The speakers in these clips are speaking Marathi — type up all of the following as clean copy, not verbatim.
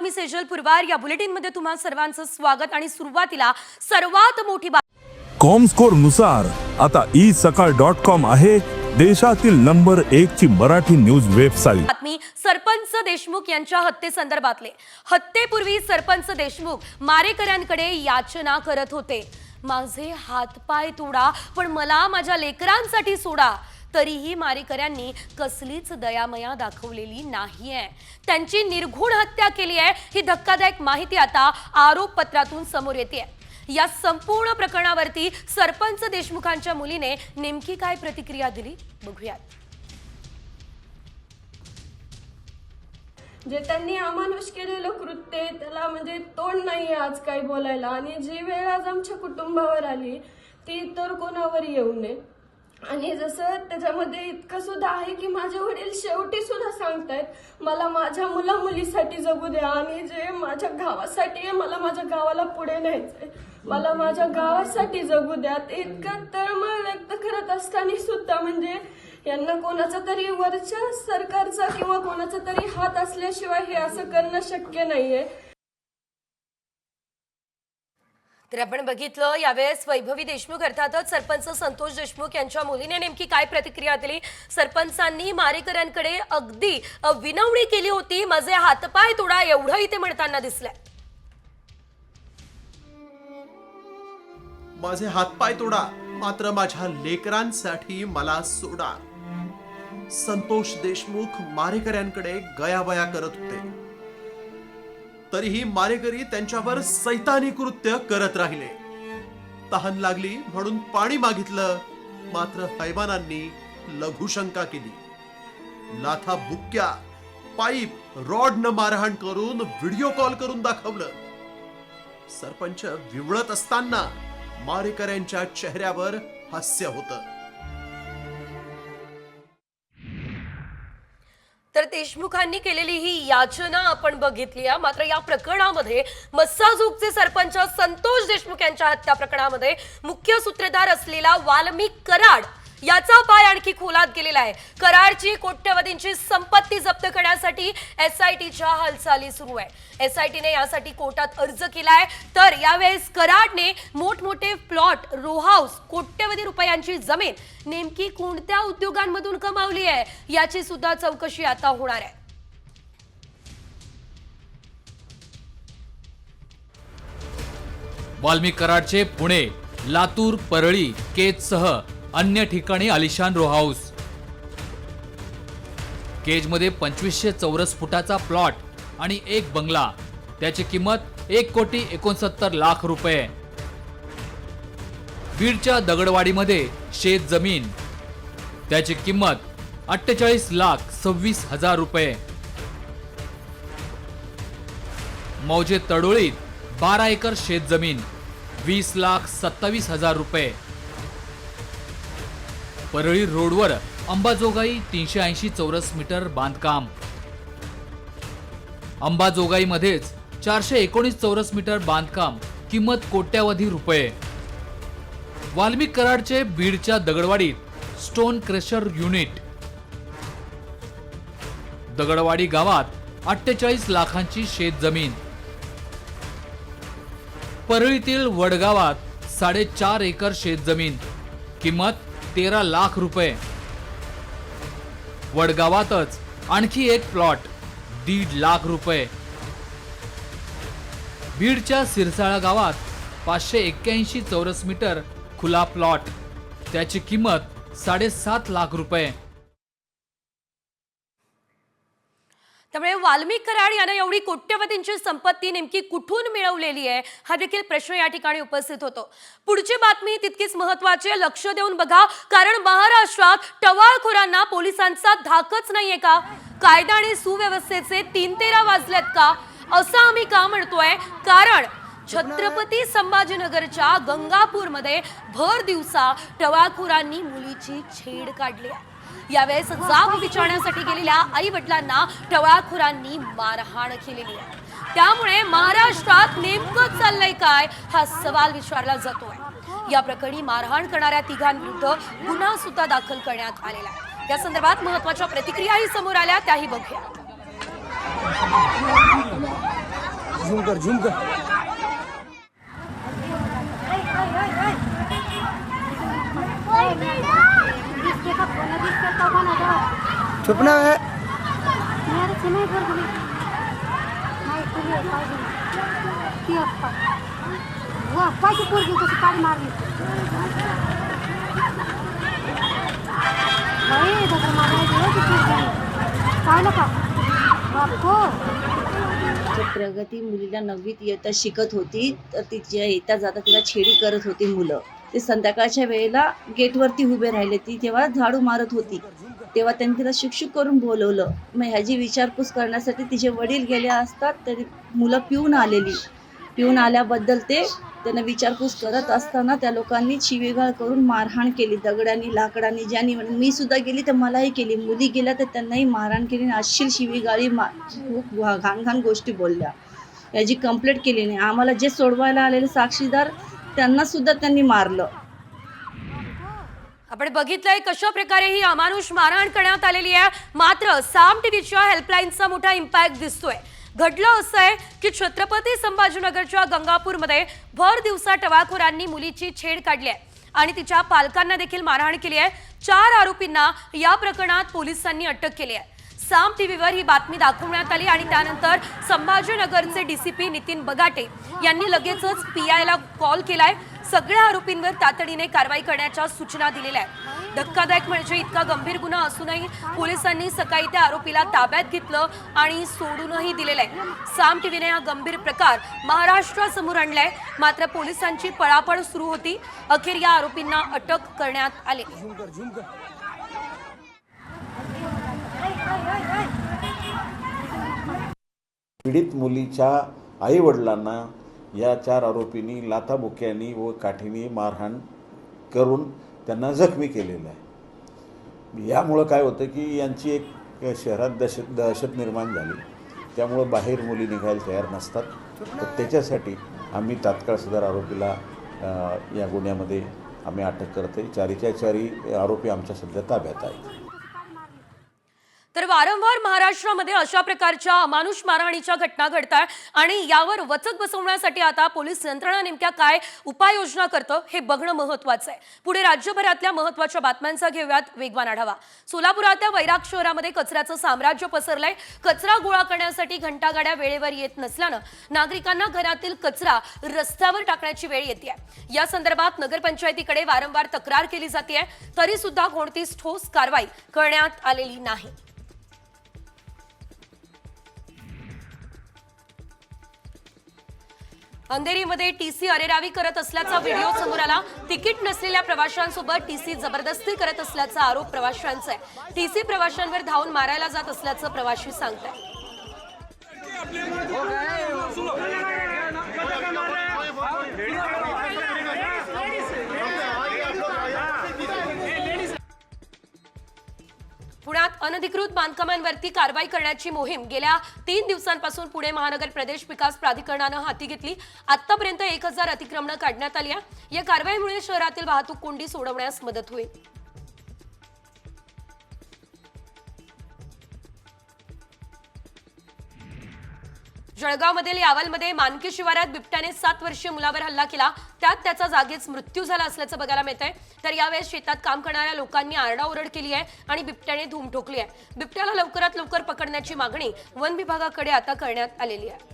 मी सेजल पुरवार। या बुलेटिन मध्ये तुम्हा सर्वांचं स्वागत आणि सुरुवातीला सर्वात मोठी कॉमस्कोर नुसार आता isakal.com आहे देशातील नंबर 1 ची मराठी न्यूज वेबसाईट। बातमी सरपंच देशमुख यांच्या हत्येसंदर्भातले। हत्येपूर्वी सरपंच देशमुख मारेकऱ्यांकडे याचना करत होते। माझे हातपाय तोडा पण मला माझ्या लेकरांसाठी सोडा। तरीही मारेकऱ्यांनी कसलीच दयामया दाखवलेली नाहीये। त्यांची निर्घुण हत्या केली आहे ही धक्कादायक माहिती आता आरोप पत्रातून समोर येते। या संपूर्ण प्रकरणावरती सरपंच देशमुखांच्या मुलीने नेमकी काय प्रतिक्रिया दिली बघूयात। जे त्यांनी अमानुष केलेलं कृत्य त्याला म्हणजे तोंड नाही आज काही बोलायला। आणि जी वेळ आज आमच्या कुटुंबावर आली ती तर कोणावर येऊ नये। आणि जसं त्याच्यामध्ये इतकं सुद्धा आहे की माझे वडील शेवटी सुद्धा सांगतायत मला माझ्या मुला मुलीसाठी जगू द्या आणि जे माझ्या गावासाठी आहे मला माझ्या गावाला पुढे न्यायचंय, मला माझ्या गावासाठी जगू द्या। ते इतकं तळमळ व्यक्त करत असताना सुद्धा म्हणजे यांना कोणाचा तरी वरच्या सरकारचा किंवा कोणाचा तरी हात असल्याशिवाय हे असं करणं शक्य नाहीये। तर आपण बघितलं यावेळेस वैभवी देशमुख अर्थातच सरपंच संतोष देशमुख यांच्या मुलीने नेमकी काय प्रतिक्रिया दिली। सरपंचांनी मारेकऱ्यांकडे अगदी विनवणी केली होती, माझे हातपाय तोडा एवढंही ते म्हणताना दिसलंय। माझे हातपाय तोडा मात्र माझ्या लेकरांसाठी मला सोडा। संतोष देशमुख मारेकऱ्यांकडे गयावया करत होते तरीही मारेकरी त्यांच्यावर सैतानी कृत्य करत राहिले। तहान लागली म्हणून पाणी मागितलं मात्र हैवानांनी लघुशंका केली। लाथा बुक्क्या पाईप रॉडनं मारहाण करून व्हिडिओ कॉल करून दाखवलं। सरपंच विवळत असताना मारेकऱ्यांच्या चेहऱ्यावर हास्य होतं। तर देशमुखांनी केलेली ही याचना आपण बघितली आहे। मात्र या प्रकरणामध्ये मस्साजोगचे सरपंच संतोष देशमुख यांच्या हत्या प्रकरणामध्ये मुख्य सूत्रधार असलेला वाल्मिक कराड याचा पाय आणखी खोलात गेलेला आहे। कराडची कोट्यवधींची संपत्ती जप्त करण्यासाठी एसआयटीच्या हालचाली सुरू आहे। एसआयटीने यासाठी कोर्टात अर्ज केलाय। तर यावेळेस कराडने मोठमोठे प्लॉट, रो हाऊस, कोट्यवधी रुपयांची जमीन नेमकी कोणत्या उद्योगांमधून कमावली आहे याची सुद्धा चौकशी आता होणार आहे। वाल्मिक कराडचे पुणे, लातूर, परळी, केजसह अन्य ठिकाणी आलिशान रो हाऊस। केजमध्ये 2500 चौरस फुटाचा प्लॉट आणि एक बंगला, त्याची किंमत 1,69,00,000 रुपये। बीडच्या दगडवाडीमध्ये शेत जमीन, त्याची किंमत 48,26,000 रुपये। मौजे तडोळीत 12 एकर शेत जमीन, 20,27,000 रुपये। परळी रोडवर अंबाजोगाई 380 चौरस मीटर बांधकाम। अंबाजोगाईमध्येच 419 चौरस मीटर बांधकाम, किंमत कोट्यावधी रुपये। वाल्मिक कराडचे बीडच्या दगडवाडीत स्टोन क्रेशर युनिट, दगडवाडी गावात 48 लाखांची शेत जमीन। परळीतील वडगावात 4.5 एकर शेत जमीन, किंमत 13 लाख रुपये। वडगावातच आणखी एक प्लॉट, 1.5 लाख रुपये। बीडच्या सिरसाळा गावात 581 चौरस मीटर खुला प्लॉट, त्याची किंमत 7.5 लाख रुपये। त्यामुळे वाल्मिक कराड याने एवढी कोट्यवधींची संपत्ती नेमकी कुठून मिळवलेली आहे हा देखील प्रश्न या ठिकाणी उपस्थित होतो। पुढची बातमी तितकीच महत्त्वाची आहे, लक्ष देऊन बघा, कारण महाराष्ट्रात टवाळखोरांना पोलिसांचा धाकच नाहीये का? कायदा आणि सुव्यवस्थेचे 3-13 वाजलेत का? असं आम्ही का म्हणतोय? कारण छत्रपती संभाजीनगरच्या गंगापूरमध्ये भर दिवसा टवाळखोरांनी मुलीची छेड काढली आहे। यावेळेस जाब विचारण्यासाठी गेलेल्या आई वडिलांना टवाळखोरांनी मारहाण केलेली आहे। त्यामुळे महाराष्ट्रात नेमकं चाललंय काय हा सवाल विचारला जातोय। या प्रकरणी मारहाण करणाऱ्या तिघांविरुद्ध गुन्हा सुद्धा दाखल करण्यात आलेला आहे। या संदर्भात महत्त्वाच्या प्रतिक्रियाही समोर आल्या, त्याही बघूया। झूम कर झूम कर। छुपना है। प्रगती मुलीला 9वीत इयत्ता शिकत होती, तर तिच्या येता जाता तिला छेडी करत होती मुलं. ते संध्याकाळच्या वेळेला गेटवरती उभे राहिले, ती तेव्हा झाडू मारत होती. तेव्हा त्यांनी तिला शिक्षक करून बोलवलं. मग ह्याची विचारपूस करण्यासाठी तिचे वडील गेले असतात, तरी मुलं पिऊन आल्याबद्दल त्यांना विचारपूस करत असताना त्या लोकांनी शिवीगाळ करून मारहाण केली, दगडांनी लाकडांनी. ज्यांनी मी सुद्धा गेली तर मलाही केली, मुली गेल्या तर त्यांनाही मारहाण केली. अशी शिवीगाळी खूप घाण गोष्टी बोलल्या. याची कंप्लेंट केली नाही. आम्हाला जे सोडवायला आलेले साक्षीदार त्यांना सुद्धा त्यांनी मारलं. आपण बघितलंय कशा प्रकारे ही अमानुष मारहाण करण्यात आलेली आहे. मात्र साम टीव्हीच्या हेल्पलाईनचा मोठा इम्पॅक्ट दिसतोय. घडलं असं आहे की छत्रपती संभाजीनगरच्या गंगापूरमध्ये भर दिवसा टवाळखोरांनी मुलीची छेड काढली आहे आणि तिच्या पालकांना देखील मारहाण केली आहे. 4 आरोपींना या प्रकरणात पोलिसांनी अटक केली आहे. साम टीव्हीवर ही बातमी दाखवण्यात आली आणि त्यानंतर संभाजीनगरचे डीसीपी नितीन बगाटे यांनी लगेचच पीआयला कॉल केलाय. सगळ्या आरोपींवर तातडीने कारवाई करण्याच्या सूचना दिलेल्या आहेत. धक्कादायक म्हणजे इतका गंभीर गुन्हा असूनही पोलिसांनी सकाळी त्या आरोपीला ताब्यात घेतलं आणि सोडूनही दिलेलं आहे. साम टीव्हीने हा गंभीर प्रकार महाराष्ट्रासमोर आणलाय. मात्र पोलिसांची पळापळ सुरू होती. अखेर या आरोपींना अटक करण्यात आली. पीडित मुलीच्या आई वडिलांना या 4 आरोपींनी लाथाबुक्यांनी व काठीने मारहाण करून त्यांना जखमी केलेलं आहे. यामुळं काय होतं की यांची एक शहरात दहशत निर्माण झाली. त्यामुळं बाहेर मुली निघायला तयार नसतात. तर त्याच्यासाठी आम्ही तात्काळ सदर आरोपीला या गुन्ह्यामध्ये आम्ही अटक करते. 4च्या आरोपी आमच्या सध्या ताब्यात आहेत. तर वारंवार महाराष्ट्रामध्ये अशा प्रकारच्या अमानुष मारहाणीच्या घटना घडतात आणि यावर वचक बसवण्यासाठी आता पोलीस यंत्रणा नेमक्या काय उपाययोजना करतं हे बघणं महत्त्वाचं आहे. पुढे राज्यभरातल्या महत्त्वाच्या बातम्यांचा घेऊयात वेगवान आढावा. सोलापुरातल्या वैराग शहरामध्ये कचऱ्याचं साम्राज्य पसरलंय. कचरा गोळा करण्यासाठी घंटागाड्या वेळेवर येत नसल्यानं नागरिकांना घरातील कचरा रस्त्यावर टाकण्याची वेळ येते. या संदर्भात नगरपंचायतीकडे वारंवार तक्रार केली जाते, तरी सुद्धा कोणतीच ठोस कारवाई करण्यात आलेली नाही. अंधेरीमध्ये टीसी अरेरावी करत असल्याचा व्हिडिओ समोर आला. तिकीट नसलेल्या प्रवाशांसोबत टीसी जबरदस्ती करत असल्याचा आरोप प्रवाशांचा आहे. टीसी प्रवाशांवर धावून मारायला जात असल्याचं प्रवाशी सांगतायत. पुण्यात अनधिकृत बांधकामांवरती कारवाई करण्याची मोहीम गेल्या 3 दिवसांपासून पुणे महानगर प्रदेश विकास प्राधिकरणानं हाती घेतली. आतापर्यंत 1000 अतिक्रमणं काढण्यात आली आहे. या कारवाईमुळे शहरातील वाहतूक कोंडी सोडवण्यास मदत होईल. जळगावमधील यावलमध्ये मानकी शिवारात बिबट्याने 7 वर्षीय मुलावर हल्ला केला. त्यात त्याचा जागीच मृत्यू झाला असल्याचं बघायला मिळतंय. तर यावेळेस शेतात काम करणाऱ्या लोकांनी आरडाओरड केली आहे आणि बिबट्याने धूम ठोकली आहे. बिबट्याला लवकरात लवकर पकडण्याची मागणी वन विभागाकडे आता करण्यात आलेली आहे.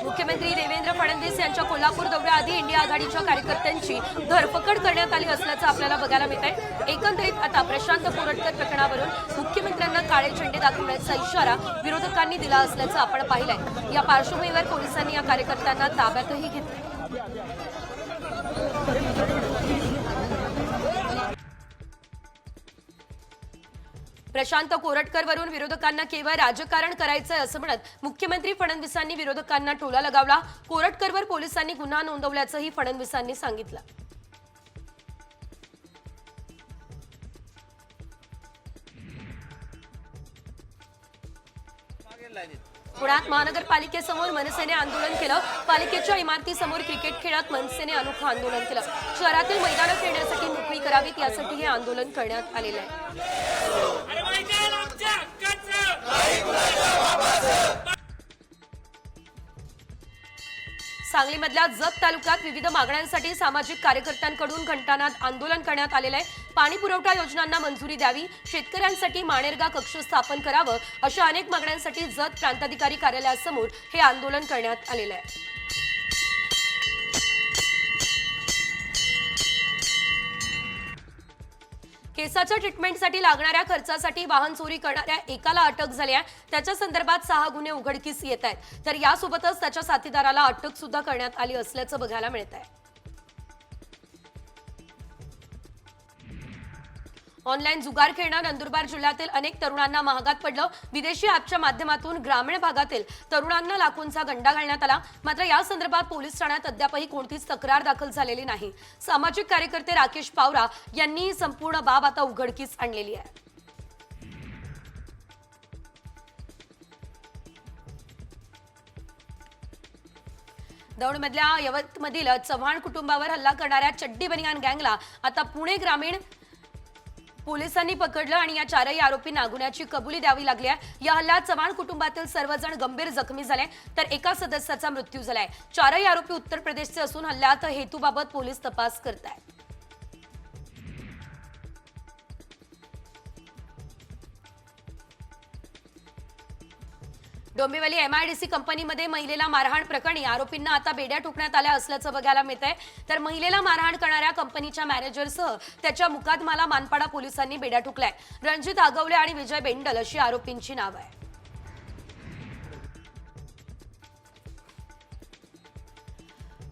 मुख्यमंत्री देवेंद्र फडणवीस यांच्या कोल्हापूर दौऱ्याआधी इंडिया आघाडीच्या कार्यकर्त्यांची धरपकड करण्यात आली असल्याचं आपल्याला बघायला मिळतंय. एकंदरीत आता प्रशांत कोरटकर प्रकरणावरून मुख्यमंत्र्यांना काळे झेंडे दाखवण्याचा इशारा विरोधकांनी दिला असल्याचं आपण पाहिलंय. या पार्श्वभूमीवर पोलिसांनी या कार्यकर्त्यांना ताब्यातही घेतलं. प्रशांत कोरटकरवरून विरोधकांना केवळ राजकारण करायचंय असं म्हणत मुख्यमंत्री फडणवीसांनी विरोधकांना टोला लगावला. कोरटकरवर पोलिसांनी गुन्हा नोंदवल्याचंही फडणवीसांनी सांगितलं. पुण्यात महानगरपालिकेसमोर मनसेने आंदोलन केलं. पालिकेच्या इमारतीसमोर क्रिकेट खेळत मनसेने अनोखं आंदोलन केलं. शहरातील मैदानं खेळण्यासाठी मोकळी करावीत यासाठी हे आंदोलन करण्यात आलेलं आहे. सांगलीमधल्या जत तालुक्यात विविध मागण्यांसाठी सामाजिक कार्यकर्त्यांकडून घंटानाद आंदोलन करण्यात आलेलं आहे। पाणी पुरवठा योजनांना मंजुरी द्यावी, शेतकऱ्यांसाठी माणेरगा कक्ष स्थापन करावं, अशा अनेक मागण्यांसाठी जत प्रांताधिकारी कार्यालयासमोर हे आंदोलन करण्यात आलेलं आहे। केसाच्या ट्रीटमेंटसाठी लागणाऱ्या खर्चासाठी वाहन चोरी करणाऱ्या एकाला अटक झाली आहे। त्याच्या संदर्भात 6 गुन्हे उघडकीस येत आहेत, तर यासोबतच त्याच्या साथीदाराला अटक सुद्धा करण्यात आली असल्याचं बघायला मिळत आहे। ऑनलाईन जुगार खेळणं नंदुरबार जिल्ह्यातील अनेक तरुणांना महागात पडलं। विदेशी ॲपच्या माध्यमातून ग्रामीण भागातील तरुणांना लाखोंचा गंडा घालण्यात आला। मात्र या संदर्भात पोलीस ठाण्यात अद्यापही कोणतीच तक्रार दाखल झालेली नाही। सामाजिक कार्यकर्ते राकेश पावरा यांनी संपूर्ण बाब आता उघडकीस आणलेली आहे। दौंडमधल्या यवतमधील चव्हाण कुटुंबावर हल्ला करणाऱ्या चड्डी बनियान गँगला आता पुणे ग्रामीण पोलिसांनी पकडलं आणि या 4ही आरोपींना गुन्ह्याची कबुली द्यावी लागली आहे। या हल्ल्यात चव्हाण कुटुंबातील सर्वजण गंभीर जखमी झाले, तर एका सदस्याचा मृत्यू झालाय। 4ही आरोपी उत्तर प्रदेशचे असून हल्ल्यात हेतूबाबत पोलीस तपास करत आहेत। डोंबिवली MIDC कंपनीमध्ये महिलेला मारहाण प्रकरणी आरोपींना आता बेड्या ठोकण्यात आल्या असल्याचं बघायला मिळत आहे। तर महिलेला मारहाण करणाऱ्या कंपनीच्या मॅनेजरसह त्याच्या मुकादमाला मानपाडा पोलिसांनी बेड्या ठोकलाय। रणजित आगवले आणि विजय बेंडल अशी आरोपींची नाव आहे।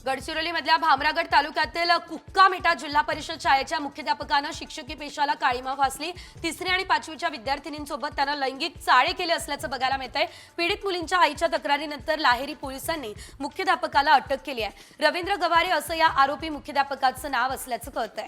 गडचिरोलीमधल्या भामरागड तालुक्यातील कुक्कामेटा जिल्हा परिषद शाळेच्या मुख्याध्यापकानं शिक्षकी पेशाला काळीमा फासली। 3री आणि 5वीच्या विद्यार्थिनींसोबत त्यानं लैंगिक चाळे केले असल्याचं बघायला मिळतंय। पीडित मुलींच्या आईच्या तक्रारीनंतर लाहेरी पोलिसांनी मुख्याध्यापकाला अटक केली आहे। रवींद्र गवारे असं या आरोपी मुख्याध्यापकाचं नाव असल्याचं कळतंय।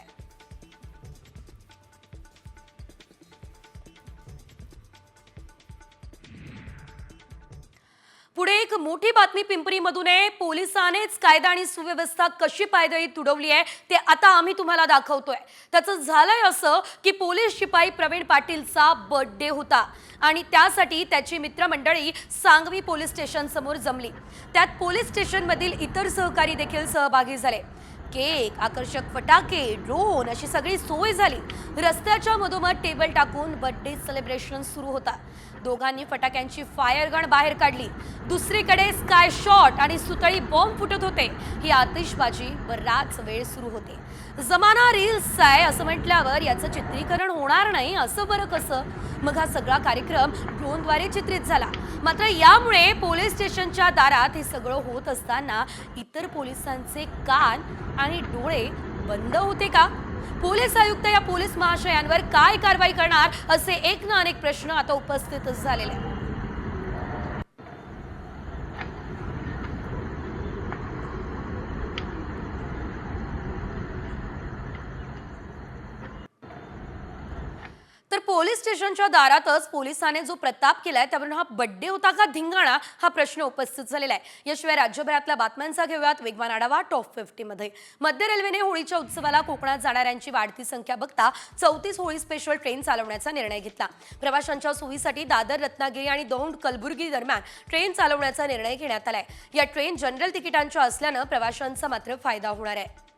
पुढे एक मोठी बातमी पिंपरीमधून आहे। पोलिसांनीच कायदा आणि सुव्यवस्था कशी पायदळी तुडवली आहे ते आता आम्ही तुम्हाला दाखवतोय। त्याचं झालंय असं की पोलीस शिपाई प्रवीण पाटीलचा बर्थडे होता आणि त्यासाठी त्याची मित्रमंडळी सांगवी पोलीस स्टेशन समोर जमली। त्यात पोलीस स्टेशनमधील इतर सहकारी देखील सहभागी झाले। केक, आकर्षक फटाके, ड्रोन अशी सगळी सोय झाली। रस्त्याच्या मधोमध टेबल टाकून बर्थडे सेलिब्रेशन सुरू होता। दोघांनी फटाक्यांची फायर गन बाहेर काढली। दुसरीकडे स्काय शॉट आणि सुतळी बॉम्ब फुटत होते। ही आतिषबाजी बराच वेळ सुरू होती। जमाना रील्स आहे असं म्हटल्यावर याचं चित्रीकरण होणार नाही असं बरं कसं? मग हा सगळा कार्यक्रम ड्रोनद्वारे चित्रित झाला। मात्र यामुळे पोलीस स्टेशनच्या दारात हे सगळं होत असताना इतर पोलिसांचे कान आणि डोळे बंद होते का? पोलीस आयुक्त या पोलीस महाशयांवर काय कारवाई करणार असे एक ना अनेक प्रश्न आता उपस्थितच झालेले आहेत। तर पोलीस स्टेशनच्या दारातच पोलिसांनी जो प्रताप केलाय त्यावरून हा बर्थडे होता का धिंगाणा हा प्रश्न उपस्थित झालेला आहे। याशिवाय राज्यभरातल्या बातम्यांचा घेऊयात वेगवान आढावा टॉप 50 मध्ये। मध्य रेल्वेने होळीच्या उत्सवाला कोकणात जाणाऱ्यांची वाढती संख्या बघता 34 होळी स्पेशल ट्रेन चालवण्याचा निर्णय घेतला। प्रवाशांच्या सोयीसाठी दादर, रत्नागिरी आणि दौंड, कलबुर्गी दरम्यान ट्रेन चालवण्याचा निर्णय घेण्यात आलाय। या ट्रेन जनरल तिकिटांच्या असल्यानं प्रवाशांचा मात्र फायदा होणार आहे।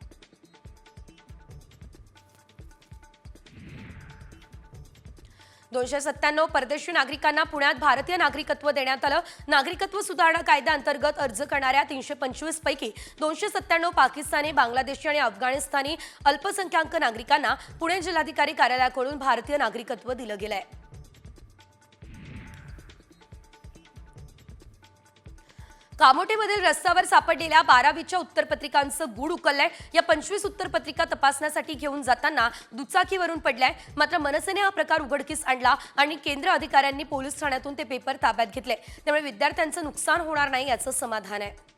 $297 परदेशी नागरिकांना पुण्यात भारतीय नागरिकत्व देण्यात आलं। नागरिकत्व सुधारणा कायद्याअंतर्गत अर्ज करणाऱ्या 325 पैकी 297 पाकिस्तानी, बांगलादेशी आणि अफगाणिस्तानी अल्पसंख्याक नागरिकांना पुणे जिल्हाधिकारी कार्यालयाकडून भारतीय नागरिकत्व दिलं गेलंय। कामोठीमधील रस्त्यावर सापडलेल्या 12वीच्या उत्तरपत्रिकांचं गूढ उकललंय। या 25 उत्तरपत्रिका तपासण्यासाठी घेऊन जाताना दुचाकीवरून पडल्याय। मात्र मनसेने हा प्रकार उघडकीस आणला आणि केंद्र अधिकाऱ्यांनी पोलीस ठाण्यातून ते पेपर ताब्यात घेतले। त्यामुळे विद्यार्थ्यांचं नुकसान होणार नाही याचं समाधान आहे।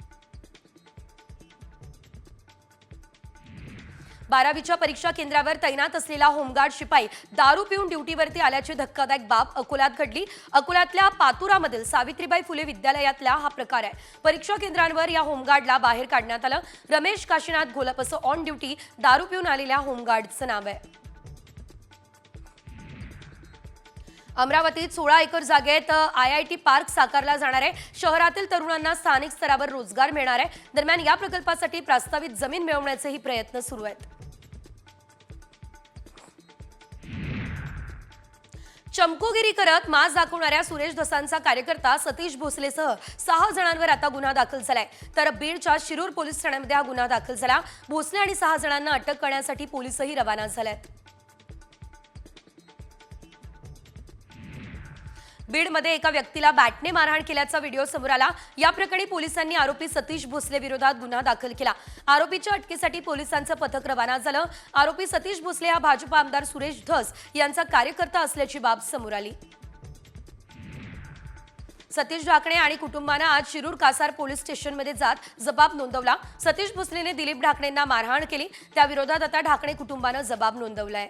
12वीच्या परीक्षा केंद्रावर तैनात असलेला होमगार्ड शिपाई दारू पिऊन ड्युटीवरती आल्याची धक्कादायक बाब अकोल्यात घडली। अकोल्यातल्या पातुरामधील सावित्रीबाई फुले विद्यालयातला हा प्रकार आहे। परीक्षा केंद्रांवर या होमगार्डला बाहेर काढण्यात आलं। रमेश काशीनाथ घोलप असं ऑन ड्युटी दारू पिऊन आलेल्या होमगार्डचं नाव आहे। अमरावतीत 16 एकर जागेत IIT पार्क साकारला जाणार आहे. शहरातील तरुणांना स्थानिक स्तरावर रोजगार मिळणार आहे. दरम्यान या प्रकल्पासाठी प्रस्तावित जमीन मिळवण्याचेही प्रयत्न सुरू आहेत. चमकोगिरी करत मास दाखवणाऱ्या सुरेश धसांचा कार्यकर्ता सतीश भोसलेसह 6 जणांवर आता गुन्हा दाखल झालाय. तर बीडच्या शिरूर पोलीस ठाण्यामध्ये हा गुन्हा दाखल झाला. भोसले आणि 6 जणांना अटक करण्यासाठी पोलीसही रवाना झालेत. बीडमध्ये एका व्यक्तीला बॅटने मारहाण केल्याचा व्हिडिओ समोर आला. या प्रकरणी पोलिसांनी आरोपी सतीश भोसले विरोधात गुन्हा दाखल केला. आरोपीच्या अटकेसाठी पोलिसांचं पथक रवाना झालं. आरोपी सतीश भोसले हा भाजप आमदार सुरेश धस यांचा कार्यकर्ता असल्याची बाब समोर आली. सतीश ढाकणे आणि कुटुंबानं आज शिरूर कासार पोलीस स्टेशनमध्ये जात जबाब नोंदवला. सतीश भोसलेने दिलीप ढाकणेंना मारहाण केली. त्या विरोधात आता ढाकणे कुटुंबानं जबाब नोंदवलाय.